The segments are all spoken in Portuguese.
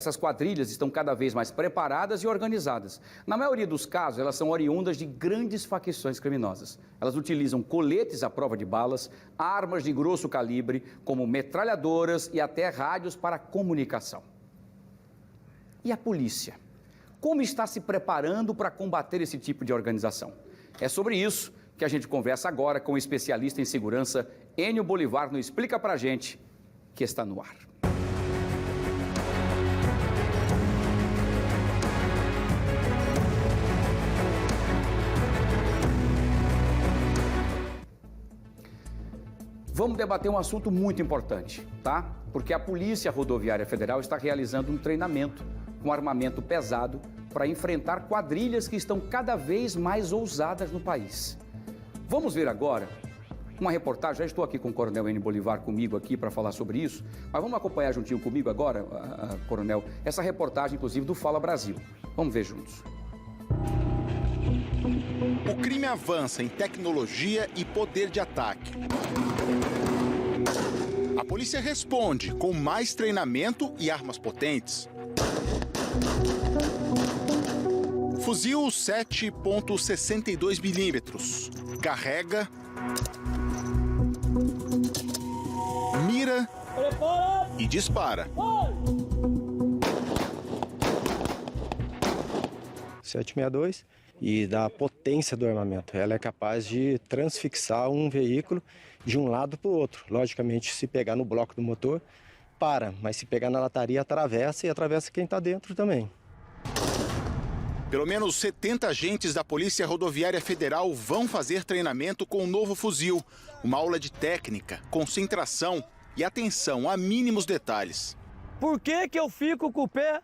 Essas quadrilhas estão cada vez mais preparadas e organizadas. Na maioria dos casos, elas são oriundas de grandes facções criminosas. Elas utilizam coletes à prova de balas, armas de grosso calibre, como metralhadoras e até rádios para comunicação. E a polícia? Como está se preparando para combater esse tipo de organização? É sobre isso que a gente conversa agora com o especialista em segurança, Enio Bolivar, no Explica Pra Gente, que está no ar. Vamos debater um assunto muito importante, tá? Porque a Polícia Rodoviária Federal está realizando um treinamento com armamento pesado para enfrentar quadrilhas que estão cada vez mais ousadas no país. Vamos ver agora uma reportagem. Já estou aqui com o Coronel Enio Bolivar comigo aqui para falar sobre isso, mas vamos acompanhar juntinho comigo agora, Coronel, essa reportagem, inclusive, do Fala Brasil. Vamos ver juntos. O crime avança em tecnologia e poder de ataque. A polícia responde com mais treinamento e armas potentes. Fuzil 7,62 milímetros. Carrega, mira e dispara. 7,62 e da potência do armamento. Ela é capaz de transfixar um veículo de um lado para o outro. Logicamente, se pegar no bloco do motor, para, mas se pegar na lataria, atravessa e atravessa quem está dentro também. Pelo menos 70 agentes da Polícia Rodoviária Federal vão fazer treinamento com o novo fuzil. Uma aula de técnica, concentração e atenção a mínimos detalhes. Por que eu fico com o pé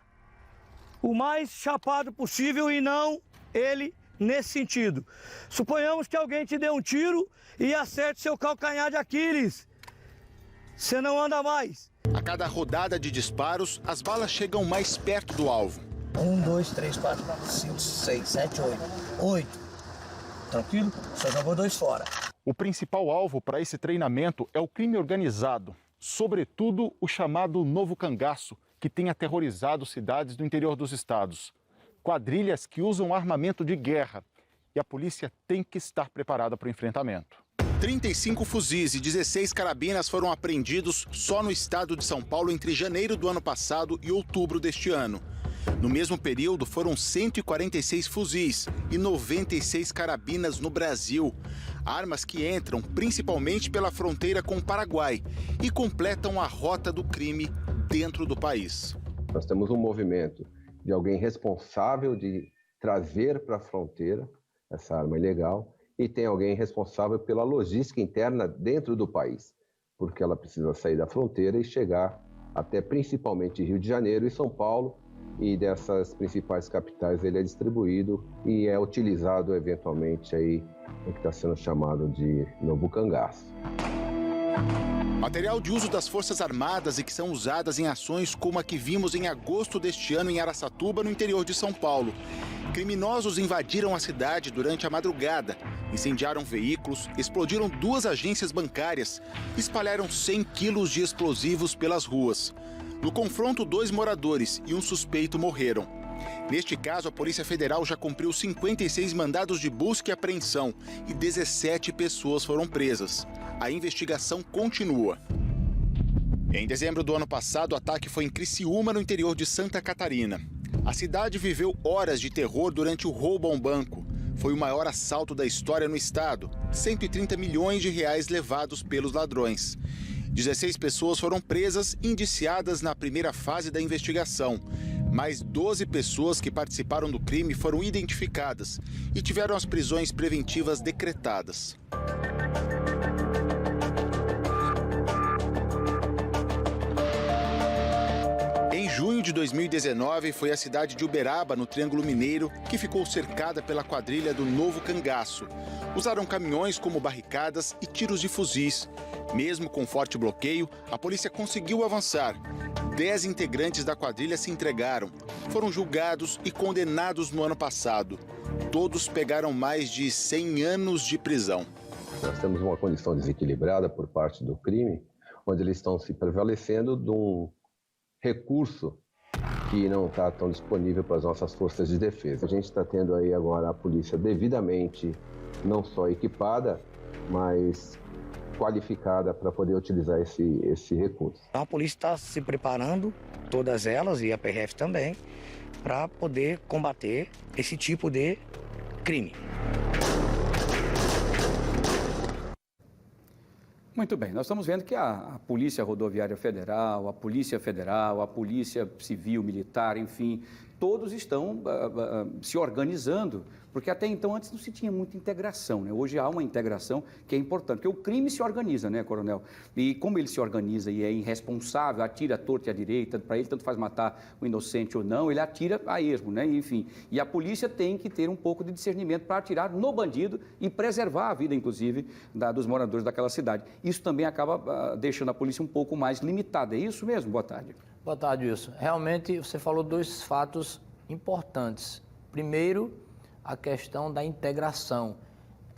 o mais chapado possível e não ele nesse sentido? Suponhamos que alguém te dê um tiro e acerte seu calcanhar de Aquiles. Você não anda mais. A cada rodada de disparos, as balas chegam mais perto do alvo. 1, 2, 3, 4, 5, 6, 7, 8. 8. Tranquilo? Só jogou 2 fora. O principal alvo para esse treinamento é o crime organizado, sobretudo o chamado Novo Cangaço, que tem aterrorizado cidades do interior dos estados. Quadrilhas que usam armamento de guerra. E a polícia tem que estar preparada para o enfrentamento. 35 fuzis e 16 carabinas foram apreendidos só no estado de São Paulo entre janeiro do ano passado e outubro deste ano. No mesmo período, foram 146 fuzis e 96 carabinas no Brasil. Armas que entram principalmente pela fronteira com o Paraguai e completam a rota do crime dentro do país. Nós temos um movimento de alguém responsável de trazer para a fronteira essa arma ilegal e tem alguém responsável pela logística interna dentro do país, porque ela precisa sair da fronteira e chegar até principalmente Rio de Janeiro e São Paulo, e dessas principais capitais ele é distribuído e é utilizado eventualmente aí no que está sendo chamado de Novo Cangaço. Material de uso das Forças Armadas e que são usadas em ações como a que vimos em agosto deste ano em Araçatuba, no interior de São Paulo. Criminosos invadiram a cidade durante a madrugada, incendiaram veículos, explodiram 2 agências bancárias, espalharam 100 quilos de explosivos pelas ruas. No confronto, 2 moradores e um suspeito morreram. Neste caso, a Polícia Federal já cumpriu 56 mandados de busca e apreensão e 17 pessoas foram presas. A investigação continua. Em dezembro do ano passado, o ataque foi em Criciúma, no interior de Santa Catarina. A cidade viveu horas de terror durante o roubo a um banco. Foi o maior assalto da história no estado. 130 milhões de reais levados pelos ladrões. 16 pessoas foram presas e indiciadas na primeira fase da investigação. Mais 12 pessoas que participaram do crime foram identificadas e tiveram as prisões preventivas decretadas. Em junho de 2019, foi a cidade de Uberaba, no Triângulo Mineiro, que ficou cercada pela quadrilha do Novo Cangaço. Usaram caminhões como barricadas e tiros de fuzis. Mesmo com forte bloqueio, a polícia conseguiu avançar. 10 integrantes da quadrilha se entregaram. Foram julgados e condenados no ano passado. Todos pegaram mais de 100 anos de prisão. Nós temos uma condição desequilibrada por parte do crime, onde eles estão se prevalecendo de um recurso que não está tão disponível para as nossas forças de defesa. A gente está tendo aí agora a polícia devidamente não só equipada, mas qualificada para poder utilizar esse recurso. A polícia está se preparando, todas elas, e a PRF também, para poder combater esse tipo de crime. Muito bem, nós estamos vendo que a Polícia Rodoviária Federal, a Polícia Federal, a Polícia Civil, Militar, enfim, todos estão se organizando, porque até então antes não se tinha muita integração, né? Hoje há uma integração que é importante, porque o crime se organiza, né, Coronel? E como ele se organiza e é irresponsável, atira à torta e à direita, para ele tanto faz matar o inocente ou não, ele atira a esmo, né? Enfim, e a polícia tem que ter um pouco de discernimento para atirar no bandido e preservar a vida, inclusive, dos moradores daquela cidade. Isso também acaba deixando a polícia um pouco mais limitada, é isso mesmo? Boa tarde. Boa tarde, Wilson. Realmente, você falou dois fatos importantes. Primeiro, a questão da integração,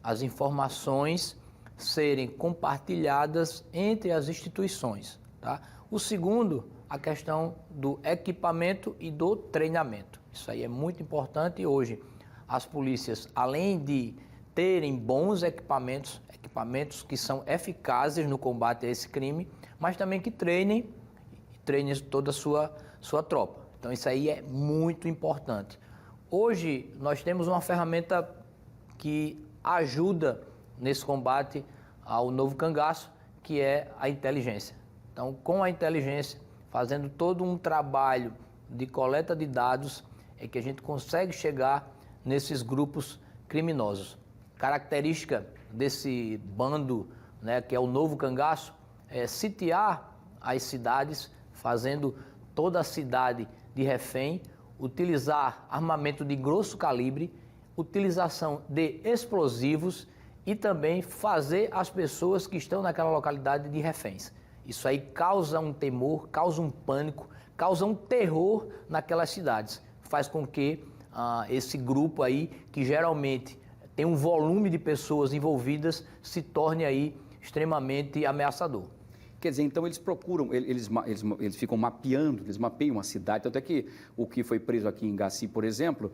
as informações serem compartilhadas entre as instituições, tá? O segundo, a questão do equipamento e do treinamento. Isso aí é muito importante e hoje as polícias, além de terem bons equipamentos que são eficazes no combate a esse crime, mas também que treinem toda a sua tropa. Então isso aí é muito importante. Hoje nós temos uma ferramenta que ajuda nesse combate ao novo cangaço, que é a inteligência. Então, com a inteligência, fazendo todo um trabalho de coleta de dados, é que a gente consegue chegar nesses grupos criminosos. Característica desse bando, né, que é o novo cangaço, é sitiar as cidades, fazendo toda a cidade de refém, utilizar armamento de grosso calibre, utilização de explosivos e também fazer as pessoas que estão naquela localidade de reféns. Isso aí causa um temor, causa um pânico, causa um terror naquelas cidades. Faz com que esse grupo aí, que geralmente tem um volume de pessoas envolvidas, se torne aí extremamente ameaçador. Quer dizer, então eles procuram, eles ficam mapeando, eles mapeiam a cidade, tanto é que o que foi preso aqui em Gaci, por exemplo,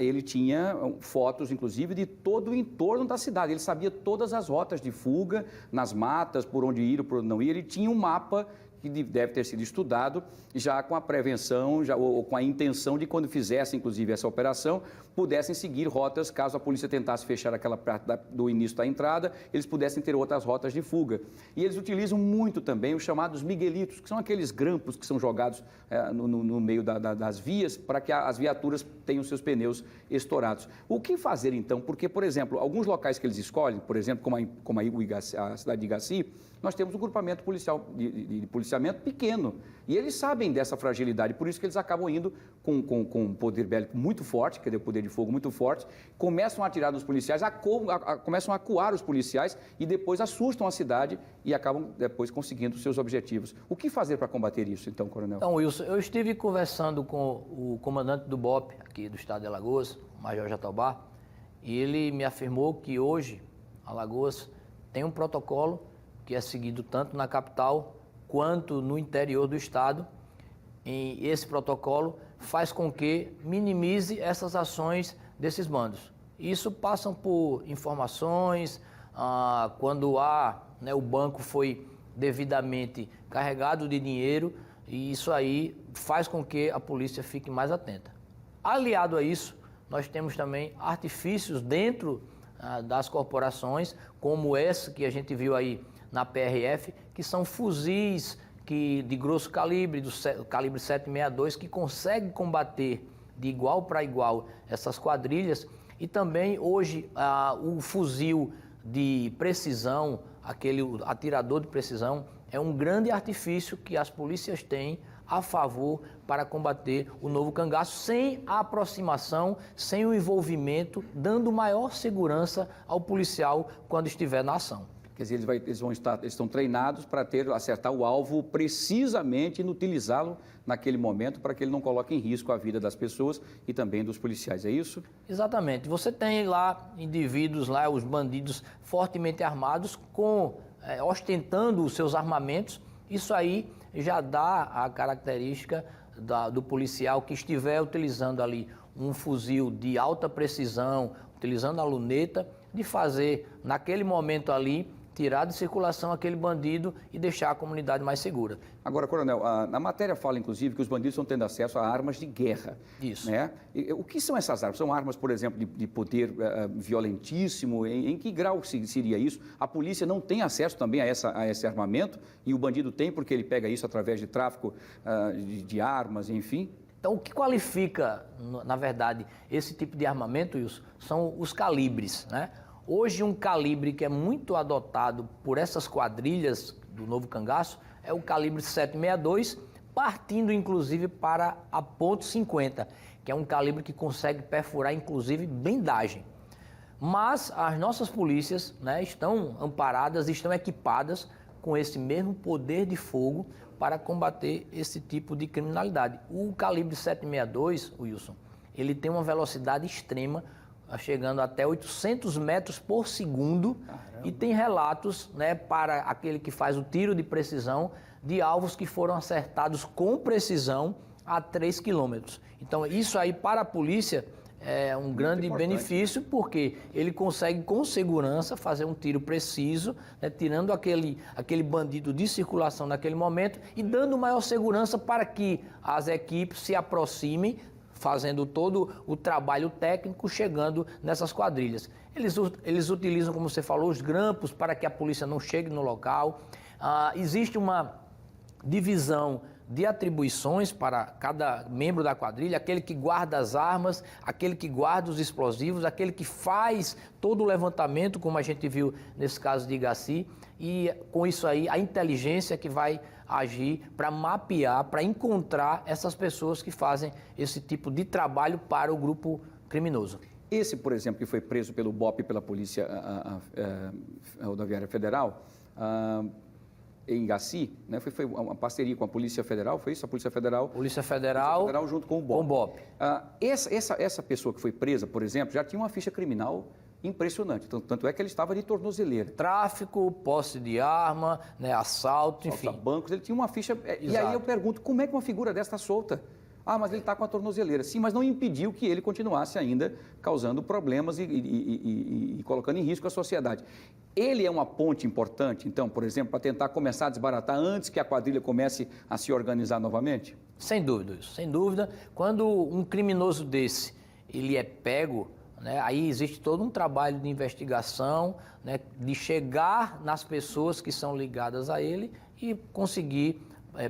ele tinha fotos, inclusive, de todo o entorno da cidade, ele sabia todas as rotas de fuga, nas matas, por onde ir, por onde não ir, ele tinha um mapa que deve ter sido estudado já com a prevenção, ou com a intenção de quando fizesse, inclusive, essa operação, pudessem seguir rotas, caso a polícia tentasse fechar aquela parte do início da entrada, eles pudessem ter outras rotas de fuga. E eles utilizam muito também os chamados miguelitos, que são aqueles grampos que são jogados no meio das vias para que as viaturas tenham seus pneus estourados. O que fazer, então? Porque, por exemplo, alguns locais que eles escolhem, por exemplo, como a cidade de Gaci, nós temos um grupamento policial de policiamento pequeno. E eles sabem dessa fragilidade, por isso que eles acabam indo com um poder bélico muito forte, quer dizer, poder de fogo muito forte, começam a atirar nos policiais, começam a acuar os policiais e depois assustam a cidade e acabam depois conseguindo seus objetivos. O que fazer para combater isso, então, Coronel? Então, Wilson, eu estive conversando com o comandante do BOPE, aqui do estado de Alagoas, o Major Jatobá, e ele me afirmou que hoje Alagoas tem um protocolo que é seguido tanto na capital quanto no interior do estado. E esse protocolo faz com que minimize essas ações desses bandos. Isso passa por informações, quando o banco foi devidamente carregado de dinheiro, e isso aí faz com que a polícia fique mais atenta. Aliado a isso, nós temos também artifícios dentro das corporações, como esse que a gente viu aí na PRF, que são fuzis de grosso calibre, do calibre 7,62, que conseguem combater de igual para igual essas quadrilhas. E também hoje o fuzil de precisão, aquele atirador de precisão, é um grande artifício que as polícias têm a favor para combater o novo cangaço, sem a aproximação, sem o envolvimento, dando maior segurança ao policial quando estiver na ação. Quer dizer, eles estão treinados para acertar o alvo precisamente e utilizá-lo naquele momento para que ele não coloque em risco a vida das pessoas e também dos policiais, é isso? Exatamente. Você tem lá indivíduos, os bandidos fortemente armados, ostentando os seus armamentos. Isso aí já dá a característica do policial que estiver utilizando ali um fuzil de alta precisão, utilizando a luneta, de fazer naquele momento ali, tirar de circulação aquele bandido e deixar a comunidade mais segura. Agora, coronel, na matéria fala, inclusive, que os bandidos estão tendo acesso a armas de guerra. Isso. Né? O que são essas armas? São armas, por exemplo, de poder violentíssimo? Em que grau seria isso? A polícia não tem acesso também a esse armamento e o bandido tem porque ele pega isso através de tráfico de armas, enfim? Então, o que qualifica, na verdade, esse tipo de armamento, Wilson, são os calibres, né? Hoje, um calibre que é muito adotado por essas quadrilhas do Novo Cangaço é o calibre 7,62, partindo, inclusive, para a .50, que é um calibre que consegue perfurar, inclusive, blindagem. Mas as nossas polícias, né, estão amparadas, estão equipadas com esse mesmo poder de fogo para combater esse tipo de criminalidade. O calibre 7,62, Wilson, ele tem uma velocidade extrema, chegando até 800 metros por segundo. Caramba. E tem relatos, né, para aquele que faz o tiro de precisão, de alvos que foram acertados com precisão a 3 quilômetros. Então, isso aí para a polícia é um grande benefício, porque ele consegue com segurança fazer um tiro preciso, né, tirando aquele bandido de circulação naquele momento e dando maior segurança para que as equipes se aproximem, fazendo todo o trabalho técnico, chegando nessas quadrilhas. Eles utilizam, como você falou, os grampos para que a polícia não chegue no local. Existe uma divisão de atribuições para cada membro da quadrilha, aquele que guarda as armas, aquele que guarda os explosivos, aquele que faz todo o levantamento, como a gente viu nesse caso de Igaci, e com isso aí a inteligência que vai agir para mapear, para encontrar essas pessoas que fazem esse tipo de trabalho para o grupo criminoso. Esse, por exemplo, que foi preso pelo BOP e pela Polícia Rodoviária Federal, em Igaci, né? Foi uma parceria com a Polícia Federal, foi isso? A Polícia Federal junto com o BOP. Com o BOP. Essa pessoa que foi presa, por exemplo, já tinha uma ficha criminal impressionante, tanto é que ele estava de tornozeleira. Tráfico, posse de arma, né, assalto, enfim. Bancos, ele tinha uma ficha. E aí eu pergunto, como é que uma figura dessa está solta? Ah, mas ele está com a tornozeleira. Sim, mas não impediu que ele continuasse ainda causando problemas e colocando em risco a sociedade. Ele é uma ponte importante, então, por exemplo, para tentar começar a desbaratar antes que a quadrilha comece a se organizar novamente? Sem dúvida, sem dúvida. Quando um criminoso desse, ele é pego, né, aí existe todo um trabalho de investigação, né, de chegar nas pessoas que são ligadas a ele e conseguir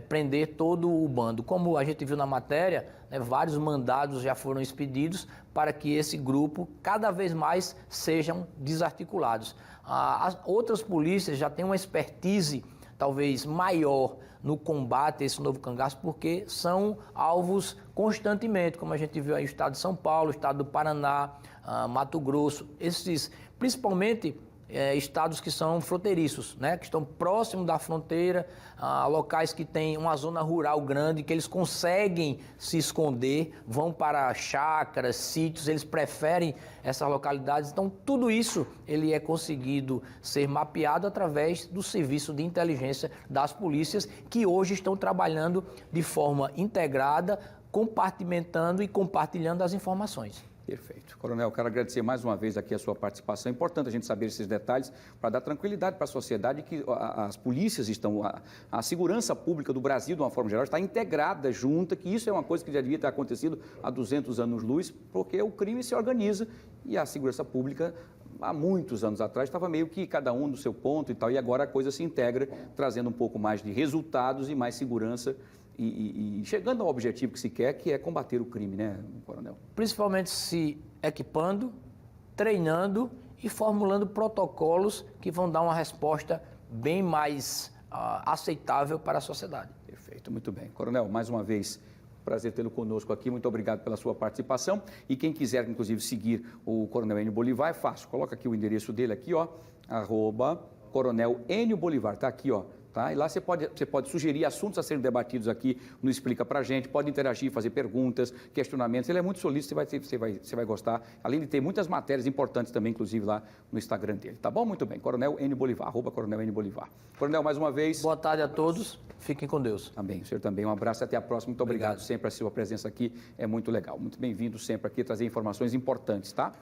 prender todo o bando. Como a gente viu na matéria, né, vários mandados já foram expedidos para que esse grupo cada vez mais sejam desarticulados. As outras polícias já têm uma expertise talvez maior no combate a esse novo cangaço, porque são alvos constantemente, como a gente viu aí o estado de São Paulo, o estado do Paraná, Mato Grosso, esses principalmente estados que são fronteiriços, né, que estão próximos da fronteira, locais que têm uma zona rural grande, que eles conseguem se esconder, vão para chácaras, sítios, eles preferem essas localidades. Então, tudo isso ele é conseguido ser mapeado através do serviço de inteligência das polícias, que hoje estão trabalhando de forma integrada, compartimentando e compartilhando as informações. Perfeito. Coronel, quero agradecer mais uma vez aqui a sua participação. É importante a gente saber esses detalhes para dar tranquilidade para a sociedade que as polícias estão, a segurança pública do Brasil, de uma forma geral, está integrada junta, que isso é uma coisa que já devia ter acontecido há 200 anos-luz, porque o crime se organiza e a segurança pública, há muitos anos atrás, estava meio que cada um do seu ponto e tal, e agora a coisa se integra, trazendo um pouco mais de resultados e mais segurança e chegando ao objetivo que se quer, que é combater o crime, né, coronel? Principalmente se equipando, treinando e formulando protocolos que vão dar uma resposta bem mais aceitável para a sociedade. Perfeito, muito bem. Coronel, mais uma vez, prazer tê-lo conosco aqui, muito obrigado pela sua participação. E quem quiser, inclusive, seguir o Coronel Enio Bolivar, é fácil, coloca aqui o endereço dele aqui, ó, @Coronel Enio Bolivar, tá aqui, ó. Tá? E lá você pode sugerir assuntos a serem debatidos aqui no Explica Pra Gente, pode interagir, fazer perguntas, questionamentos. Ele é muito solícito, você vai gostar. Além de ter muitas matérias importantes também, inclusive lá no Instagram dele. Tá bom? Muito bem. Coronel N. Bolivar, @CoronelN. Coronel, mais uma vez. Boa tarde a todos. Fiquem com Deus. Também, o senhor também. Um abraço e até a próxima. Muito obrigado sempre. A sua presença aqui é muito legal. Muito bem-vindo sempre aqui, trazer informações importantes, tá?